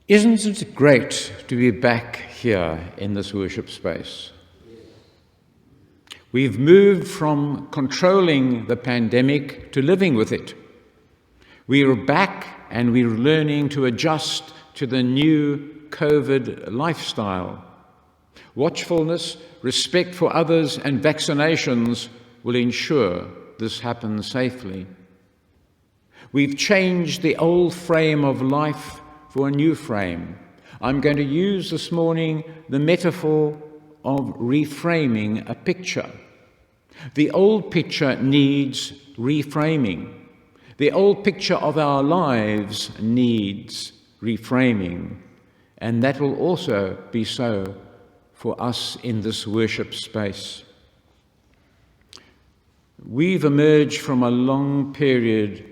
Isn't it great to be back here in this worship space? We've moved from controlling the pandemic to living with it. We are back and we're learning to adjust to the new COVID lifestyle. Watchfulness, respect for others, and vaccinations will ensure this happens safely. We've changed the old frame of life for a new frame. I'm going to use this morning the metaphor of reframing a picture. The old picture needs reframing. The old picture of our lives needs reframing, and that will also be so for us in this worship space. We've emerged from a long period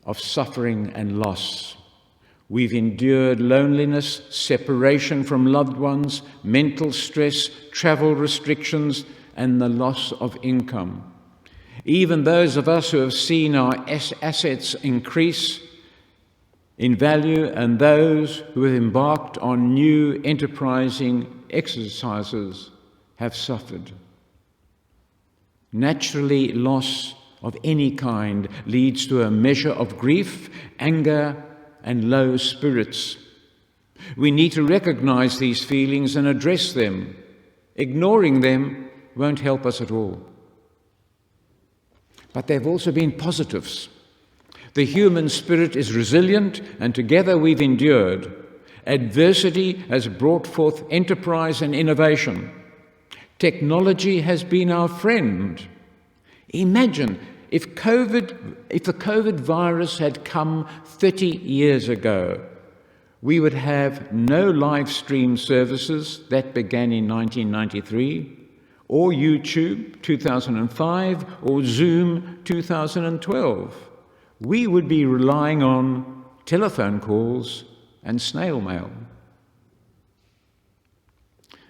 of suffering and loss. We've endured loneliness, separation from loved ones, mental stress, travel restrictions, and the loss of income. Even those of us who have seen our assets increase in value and those who have embarked on new enterprising exercises have suffered. Naturally, loss of any kind leads to a measure of grief, anger, and low spirits. We need to recognize these feelings and address them. Ignoring them won't help us at all. But there have also been positives. The human spirit is resilient, and together we've endured. Adversity has brought forth enterprise and innovation. Technology has been our friend. Imagine if the COVID virus had come 30 years ago, we would have no live stream services that began in 1993, or YouTube 2005, or Zoom 2012. We would be relying on telephone calls and snail mail.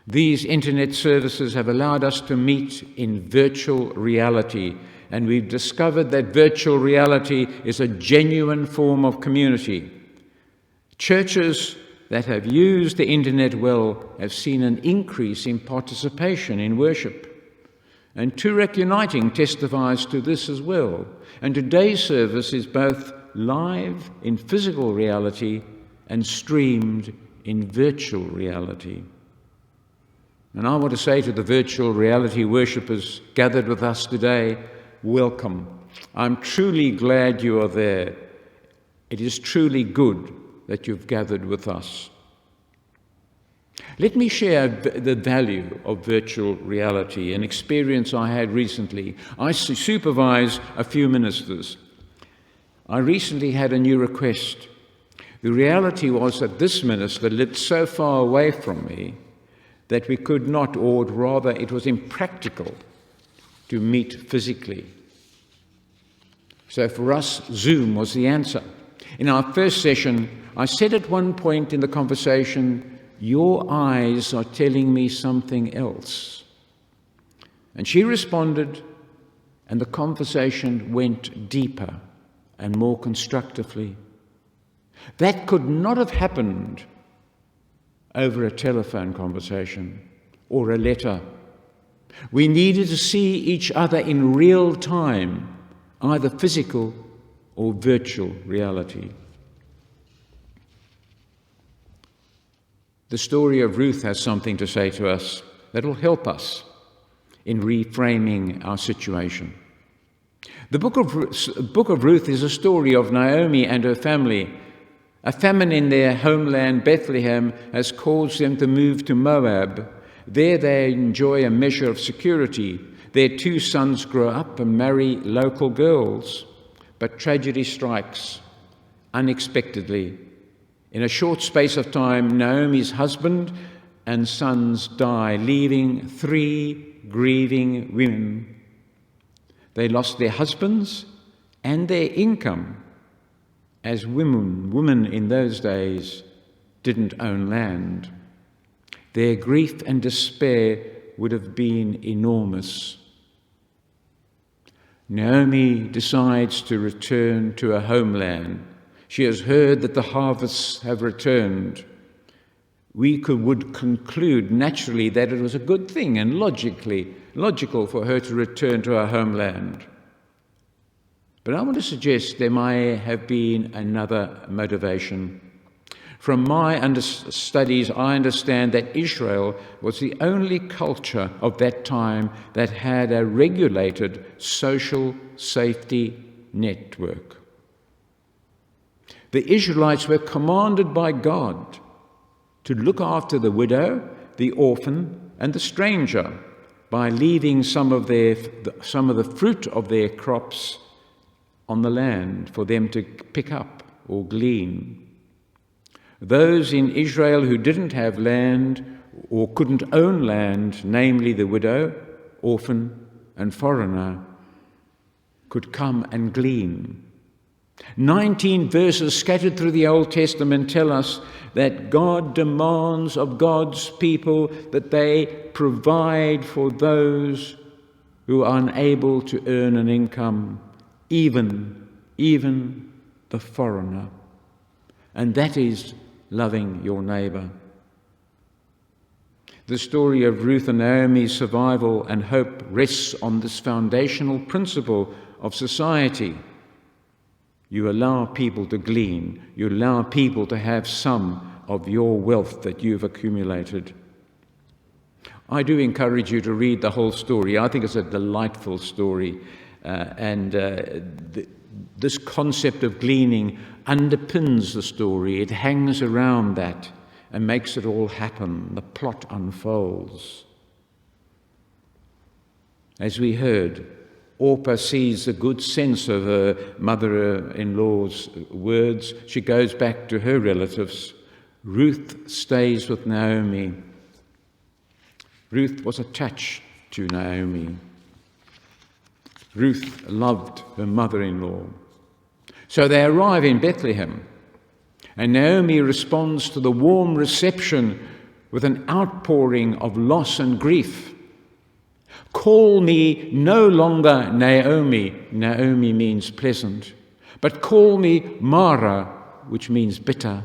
These internet services have allowed us to meet in virtual reality, and we've discovered that virtual reality is a genuine form of community. Churches that have used the internet well have seen an increase in participation in worship. And Toorak Uniting testifies to this as well. And today's service is both live in physical reality and streamed in virtual reality. And I want to say to the virtual reality worshippers gathered with us today, welcome. I'm truly glad you are there. It is truly good that you've gathered with us. Let me share the value of virtual reality, an experience I had recently. I supervise a few ministers. I recently had a new request. The reality was that this minister lived so far away from me that we could not, or rather it was impractical to meet physically. So for us, Zoom was the answer. In our first session, I said at one point in the conversation, "Your eyes are telling me something else." And she responded, and the conversation went deeper and more constructively. That could not have happened over a telephone conversation or a letter. We needed to see each other in real time, either physical or virtual reality. The story of Ruth has something to say to us that will help us in reframing our situation. The book of Ruth is a story of Naomi and her family. A famine in their homeland, Bethlehem, has caused them to move to Moab. There they enjoy a measure of security. Their two sons grow up and marry local girls. But tragedy strikes unexpectedly. In a short space of time, Naomi's husband and sons die, leaving 3 grieving women. They lost their husbands and their income, as women in those days didn't own land. Their grief and despair would have been enormous. Naomi decides to return to her homeland. She has heard that the harvests have returned. Would conclude naturally that it was a good thing and logical for her to return to her homeland. But I want to suggest there may have been another motivation. From my studies, I understand that Israel was the only culture of that time that had a regulated social safety network. The Israelites were commanded by God to look after the widow, the orphan, and the stranger by leaving some of the fruit of their crops on the land for them to pick up or glean. Those in Israel who didn't have land or couldn't own land, namely the widow, orphan, and foreigner, could come and glean. 19 verses scattered through the Old Testament tell us that God demands of God's people that they provide for those who are unable to earn an income, even the foreigner. And that is loving your neighbour. The story of Ruth and Naomi's survival and hope rests on this foundational principle of society. You allow people to glean. You allow people to have some of your wealth that you've accumulated. I do encourage you to read the whole story. I think it's a delightful story. This concept of gleaning underpins the story. It hangs around that and makes it all happen. The plot unfolds. As we heard, Orpah sees the good sense of her mother-in-law's words. She goes back to her relatives. Ruth stays with Naomi. Ruth was attached to Naomi. Ruth loved her mother-in-law. So they arrive in Bethlehem, and Naomi responds to the warm reception with an outpouring of loss and grief. Call me no longer Naomi. Naomi means pleasant. But call me Mara, which means bitter.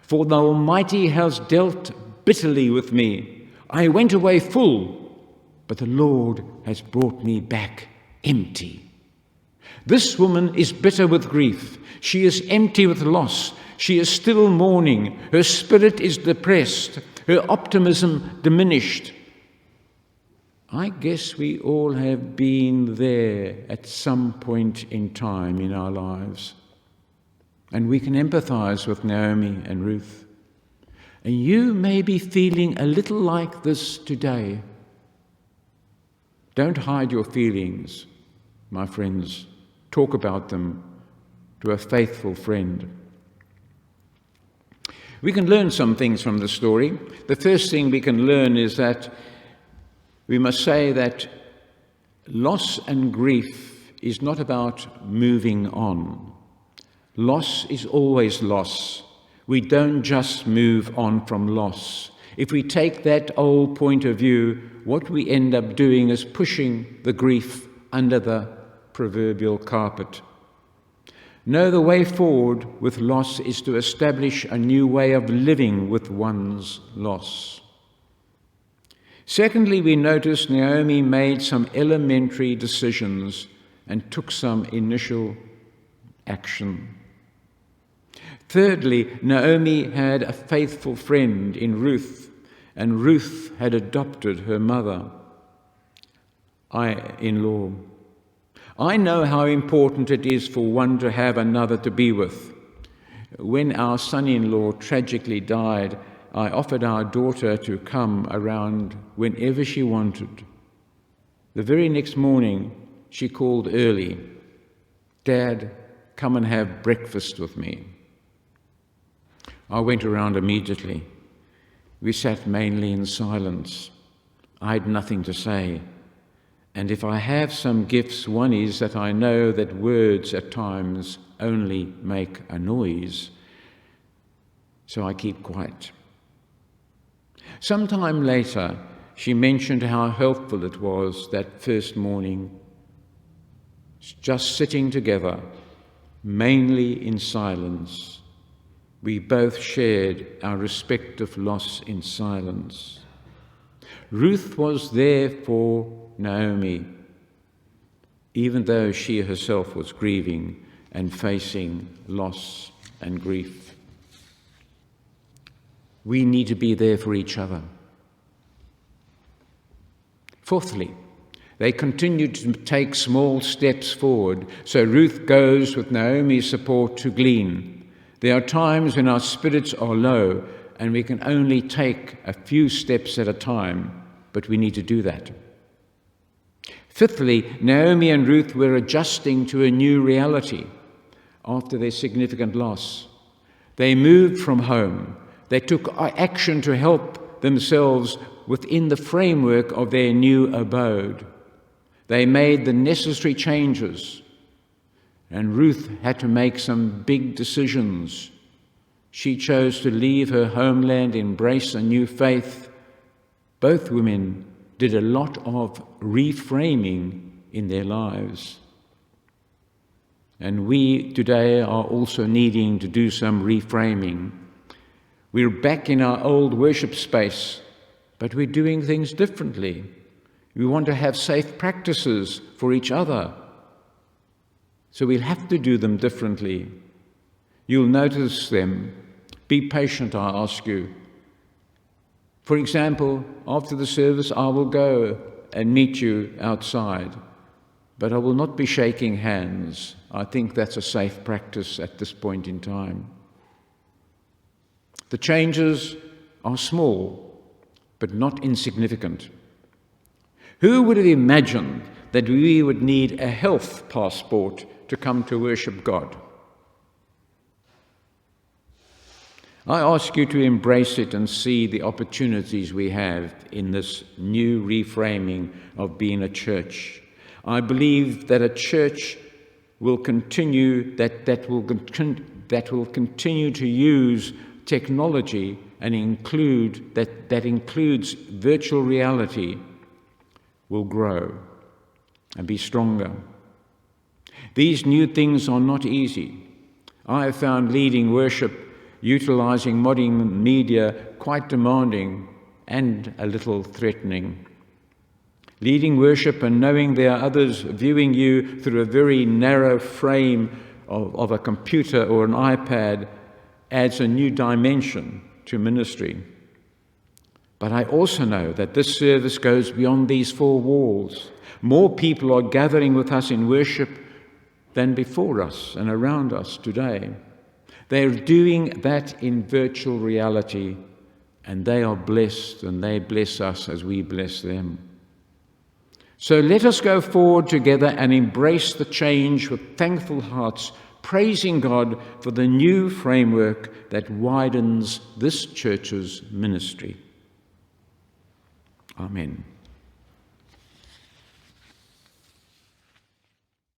For the Almighty has dealt bitterly with me. I went away full, but the Lord has brought me back empty. This woman is bitter with grief. She is empty with loss. She is still mourning. Her spirit is depressed. Her optimism diminished. I guess we all have been there at some point in time in our lives. And we can empathize with Naomi and Ruth. And you may be feeling a little like this today. Don't hide your feelings, my friends. Talk about them to a faithful friend. We can learn some things from the story. The first thing we can learn is that we must say that loss and grief is not about moving on. Loss is always loss. We don't just move on from loss. If we take that old point of view, what we end up doing is pushing the grief under the proverbial carpet. No, the way forward with loss is to establish a new way of living with one's loss. Secondly, we notice Naomi made some elementary decisions and took some initial action. Thirdly, Naomi had a faithful friend in Ruth, and Ruth had adopted her mother-in-law. I know how important it is for one to have another to be with. When our son-in-law tragically died, I offered our daughter to come around whenever she wanted. The very next morning, she called early. "Dad, come and have breakfast with me." I went around immediately. We sat mainly in silence. I had nothing to say. And if I have some gifts, one is that I know that words at times only make a noise. So I keep quiet. Sometime later, she mentioned how helpful it was that first morning, just sitting together, mainly in silence. We both shared our respective loss in silence. Ruth was there for Naomi, even though she herself was grieving and facing loss and grief. We need to be there for each other. Fourthly, they continued to take small steps forward. So Ruth goes with Naomi's support to glean. There are times when our spirits are low and we can only take a few steps at a time, but we need to do that. Fifthly, Naomi and Ruth were adjusting to a new reality after their significant loss. They moved from home. They took action to help themselves within the framework of their new abode. They made the necessary changes, and Ruth had to make some big decisions. She chose to leave her homeland, embrace a new faith. Both women did a lot of reframing in their lives. And we today are also needing to do some reframing. We're back in our old worship space, but we're doing things differently. We want to have safe practices for each other, so we'll have to do them differently. You'll notice them. Be patient, I ask you. For example, after the service, I will go and meet you outside, but I will not be shaking hands. I think that's a safe practice at this point in time. The changes are small, but not insignificant. Who would have imagined that we would need a health passport to come to worship God? I ask you to embrace it and see the opportunities we have in this new reframing of being a church. I believe that a church will continue that will continue to use technology and that includes virtual reality will grow and be stronger. These new things are not easy. I have found leading worship utilizing modern media quite demanding and a little threatening. Leading worship and knowing there are others viewing you through a very narrow frame of a computer or an iPad adds a new dimension to ministry. But I also know that this service goes beyond these four walls. More people are gathering with us in worship than before us and around us today. They're doing that in virtual reality, and they are blessed, and they bless us as we bless them. So let us go forward together and embrace the change with thankful hearts, praising God for the new framework that widens this church's ministry. Amen.